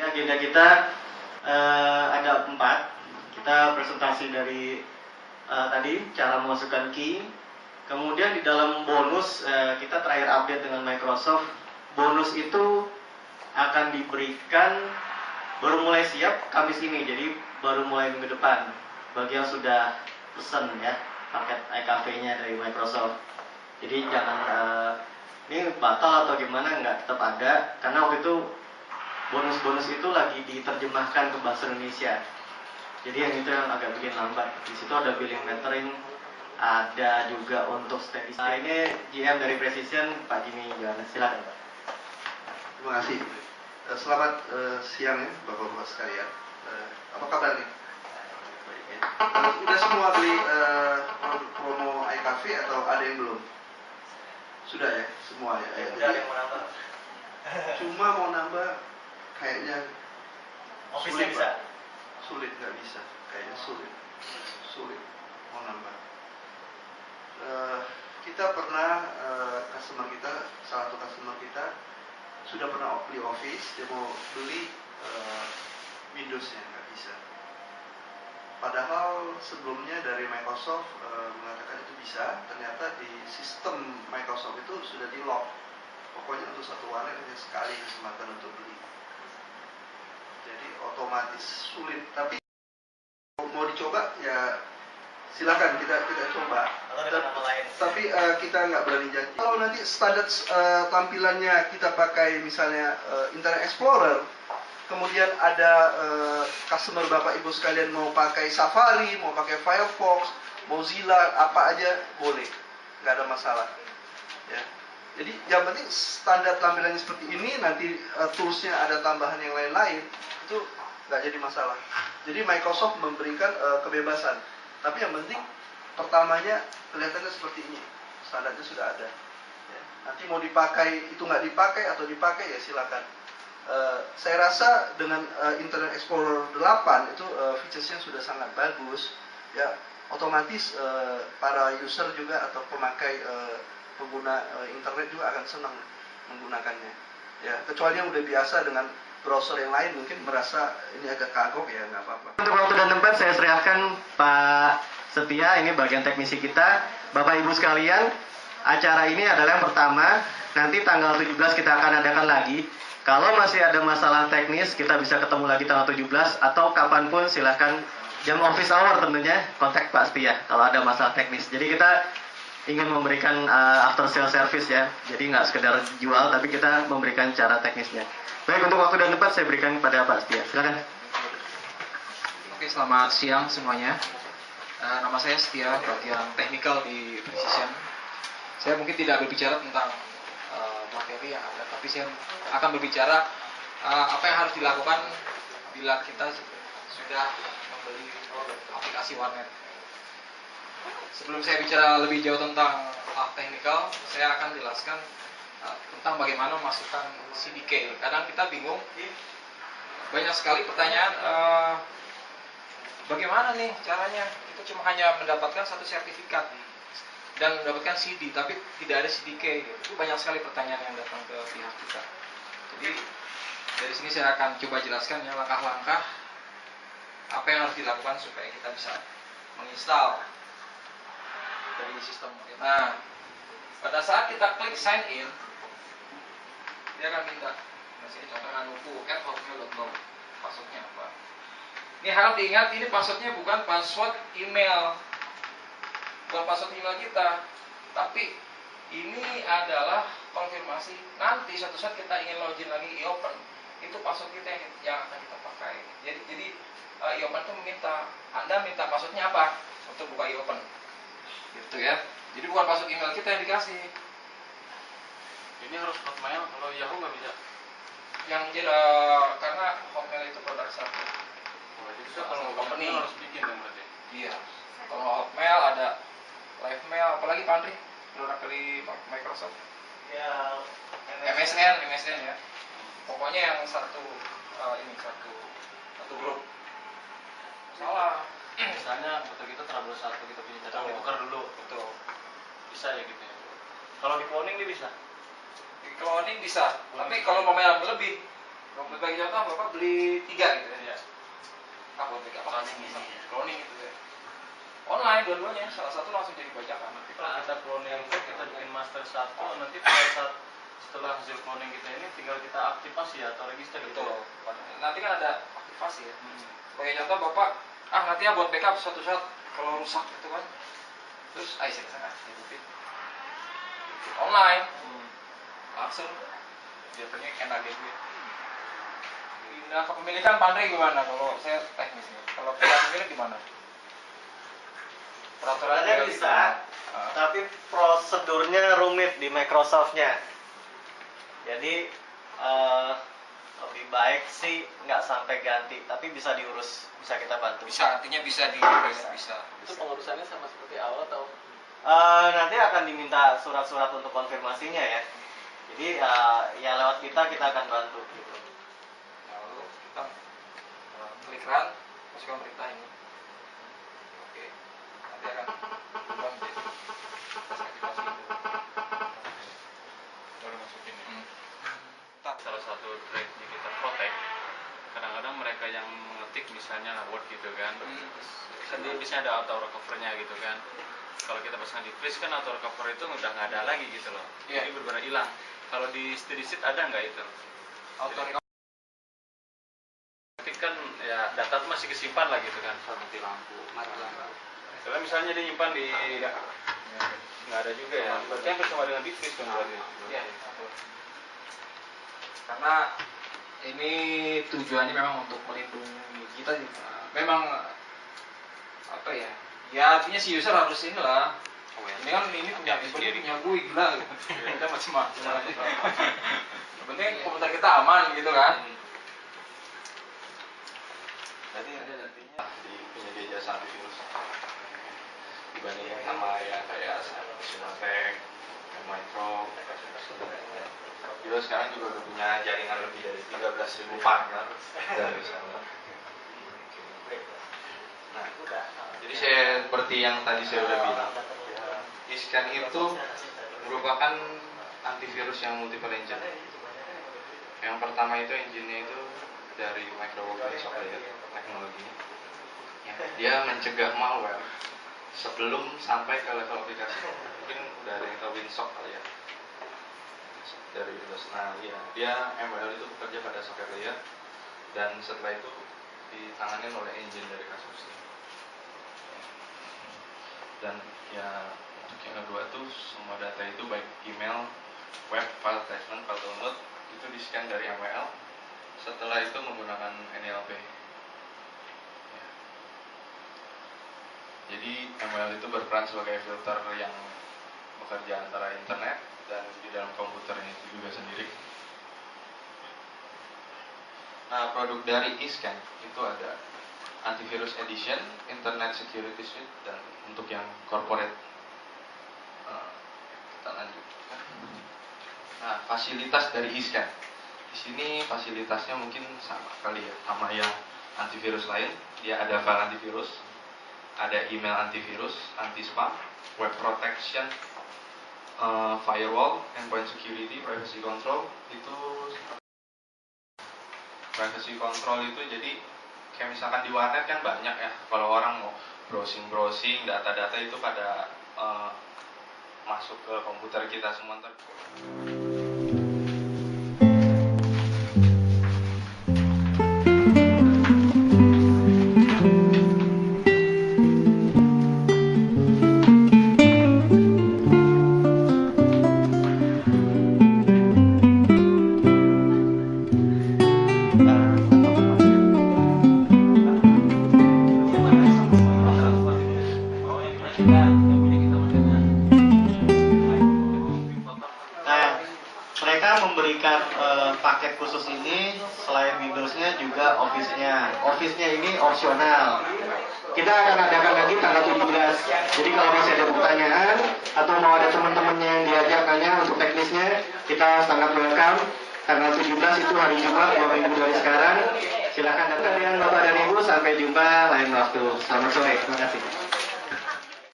Jadi agenda kita ada 4. Kita presentasi dari tadi cara memasukkan key. Kemudian di dalam bonus kita terakhir update dengan Microsoft. Bonus itu akan diberikan baru mulai siap Kamis ini. Jadi baru mulai minggu depan bagi yang sudah pesan ya paket iCafe-nya dari Microsoft. Jadi jangan ini batal atau gimana, nggak, tetap ada karena waktu itu bonus-bonus itu lagi diterjemahkan ke bahasa Indonesia. Jadi yang itu yang agak bikin lambat. Di situ ada billing metering, ada juga untuk statistik. Nah, ini GM dari Precision, Pak Jimmy Johannes. Silakan, Pak. Terima kasih. Selamat siang ya Bapak-Bapak sekalian. Apa kabar nih? Sudah semua beli promo iCafe atau ada yang belum? Sudah ya, semua ya. Udah ada yang mau nambah. Cuma mau nambah kayaknya Office-nya bisa? Sulit, nggak bisa. Kayaknya sulit mau nambah. Kita pernah customer kita, salah satu customer kita sudah pernah beli Office, dia mau beli Windows-nya, nggak bisa. Padahal sebelumnya dari Microsoft mengatakan itu bisa, ternyata di sistem Microsoft itu sudah di lock. Pokoknya untuk satu warnet hanya sekali kesempatan untuk beli. Jadi otomatis sulit. Tapi mau dicoba ya silakan kita coba. Tapi kita nggak berani janji. Kalau nanti standar tampilannya kita pakai misalnya Internet Explorer, kemudian ada customer Bapak Ibu sekalian mau pakai Safari, mau pakai Firefox, Mozilla, apa aja boleh, nggak ada masalah. Ya. Jadi yang penting standar tampilannya seperti ini, nanti toolsnya ada tambahan yang lain-lain, itu nggak jadi masalah. Jadi Microsoft memberikan kebebasan, tapi yang penting pertamanya kelihatannya seperti ini, standarnya sudah ada. Ya. Nanti mau dipakai itu nggak dipakai atau dipakai ya silakan. Saya rasa dengan Internet Explorer 8 itu featuresnya sudah sangat bagus, ya otomatis para user juga atau pemakai pengguna internet juga akan senang menggunakannya. Ya kecuali yang udah biasa dengan browser yang lain mungkin merasa ini agak kagok ya nggak apa-apa. Untuk waktu dan tempat saya serahkan Pak Setia, ini bagian teknisi kita. Bapak Ibu sekalian, acara ini adalah yang pertama. Nanti tanggal 17 kita akan adakan lagi. Kalau masih ada masalah teknis, kita bisa ketemu lagi tanggal 17 atau kapanpun silahkan jam office hour tentunya kontak Pak Setia kalau ada masalah teknis. Jadi kita ingin memberikan after sale service ya. Jadi nggak sekedar jual, tapi kita memberikan cara teknisnya. Baik, untuk waktu dan tempat saya berikan kepada Pak Setia. Silakan. Oke, selamat siang semuanya. Nama saya Setia, bagian teknikal di Precision. Saya mungkin tidak berbicara tentang materi yang ada, tapi saya akan berbicara apa yang harus dilakukan bila kita sudah membeli aplikasi warnet. Sebelum saya bicara lebih jauh tentang teknikal, saya akan jelaskan tentang bagaimana memasukkan CDK. Kadang kita bingung, banyak sekali pertanyaan, bagaimana nih caranya? Kita cuma hanya mendapatkan satu sertifikat dan mendapatkan CD, tapi tidak ada CDK. Itu banyak sekali pertanyaan yang datang ke pihak kita. Jadi dari sini saya akan coba jelaskan ya langkah-langkah apa yang harus dilakukan supaya kita bisa menginstal dari sistem. Nah, pada saat kita klik sign in, dia akan minta, masih contohkan buku @hotmail.com, passwordnya apa. Ini harap diingat, ini passwordnya bukan password email, bukan password email kita, tapi ini adalah konfirmasi. Nanti suatu saat kita ingin login lagi e-open, itu password kita yang akan kita pakai. Jadi e-open itu Anda minta passwordnya apa untuk buka e-open, gitu ya. Jadi bukan password email kita yang dikasih. Ini harus Hotmail, kalau Yahoo nggak bisa. Yang karena Hotmail itu produk satu. Berarti bisa kalau company harus bikin dong berarti. Iya. Kalau Hotmail ada Livemail, apalagi Pak Andri, produk dari Microsoft. Ya, MSN ya. Pokoknya yang satu grup. Salah. Misalnya foto kita terlalu satu, kita punya cara ditukar dulu. Betul. Bisa ya gitu ya. Kalau di cloning dia bisa. Di cloning bisa, tapi kalau mau lebih Bagi contoh Bapak beli 3 gitu ya. Buat backup apa? Cloning gitu ya. Online dua-duanya, salah satu langsung jadi bajakan. Nanti kalau kita cloning itu kita bikin master satu, nanti pada saat setelah hasil cloning kita ini tinggal kita aktifasi atau register Gitu gitu. loh. Nanti kan ada aktivasi ya. Sebagai contoh Bapak, nanti ya buat backup suatu saat kalau rusak gitu kan. Terus saya kesana, hidupin. Online. Langsung jatuhnya kena gitu ya. Nah, kepemilikan Pandre gimana kalau saya teknisnya? Kalau pemilik gimana? Peraturannya bisa, tapi prosedurnya rumit di Microsoft-nya. Jadi lebih baik sih nggak sampai ganti, tapi bisa diurus, bisa kita bantu. Bisa, artinya bisa bisa. Itu pengurusannya sama seperti awal atau? Nanti akan diminta surat-surat untuk konfirmasinya ya. Jadi ya lewat kita akan bantu gitu. Nah, lalu kita klik run, masukkan perintah ini. Oke, nanti akan run jadi tes aktivasi itu. Baru masukin ini. Salah satu trade-nya kita protect. Kadang-kadang mereka yang mengetik misalnya Word gitu kan. Kan di biasanya ada auto recover-nya gitu kan. Kalau kita pasang di freeze kan auto recover itu udah nggak ada lagi gitu loh. Iya. Jadi benar-benar hilang. Kalau di steady sheet ada nggak itu? Auto recover. Ketik kan ya data tuh masih kesimpan lah gitu kan. Mati lampu. Kalau misalnya dia nyimpan di nggak ada juga ya. Berarti hampir sama dengan di freeze kan berarti. Iya. Karena ini tujuannya memang untuk melindungi kita juga. Memang apa ya? Ya artinya si user harus inilah. Ini kan ini punya gue gila gitu. Kita macam-macam. Yang penting komputer kita aman gitu kan. Jadi nantinya di penyedia jasa antivirus dibandingkan sama yang kayak Symantec, Micro, juga sekarang juga udah punya jaringan lebih dari 13.000 partner dari sana. Nah, jadi seperti yang tadi saya udah bilang, Iscan itu merupakan antivirus yang multiple engine. Yang pertama itu engine-nya itu dari Microsoft Software teknologinya. Ya, dia mencegah malware sebelum sampai ke level aplikasi. Mungkin udah ada yang tahu Winsock kali ya. Dari Windows. Nah, ya, dia ML itu bekerja pada software layer dan setelah itu ditangani oleh engine dari kasusnya. Dan ya untuk yang kedua tuh semua data itu baik email, web, file attachment, file download itu di scan dari MWL. Setelah itu menggunakan NLP. Ya. Jadi MWL itu berperan sebagai filter yang bekerja antara internet dan di dalam komputernya itu juga sendiri. Nah, produk dari Iscan itu ada Antivirus Edition, Internet Security Suite, dan untuk yang corporate. Kita lanjut. Nah, fasilitas dari Iscan. Di sini fasilitasnya mungkin sama kali ya, sama yang antivirus lain. Dia ada file antivirus, ada email antivirus, anti-spam, web protection, firewall, endpoint security, privacy control. Itu privacy control itu jadi kayak misalkan di warnet kan banyak ya, kalau orang mau browsing data-data itu pada masuk ke komputer kita semua. Memberikan paket khusus ini selain Windows-nya juga Office-nya. Office-nya ini opsional. Kita akan adakan lagi tanggal 17. Jadi kalau masih ada pertanyaan atau mau ada teman-temannya yang diajak tanya untuk teknisnya, kita sangat welcome. Tanggal 17 itu hari Jumat, 2 minggu dari sekarang. Silakan datang kalian Bapak dan Ibu, sampai jumpa lain waktu. Selamat sore. Terima kasih.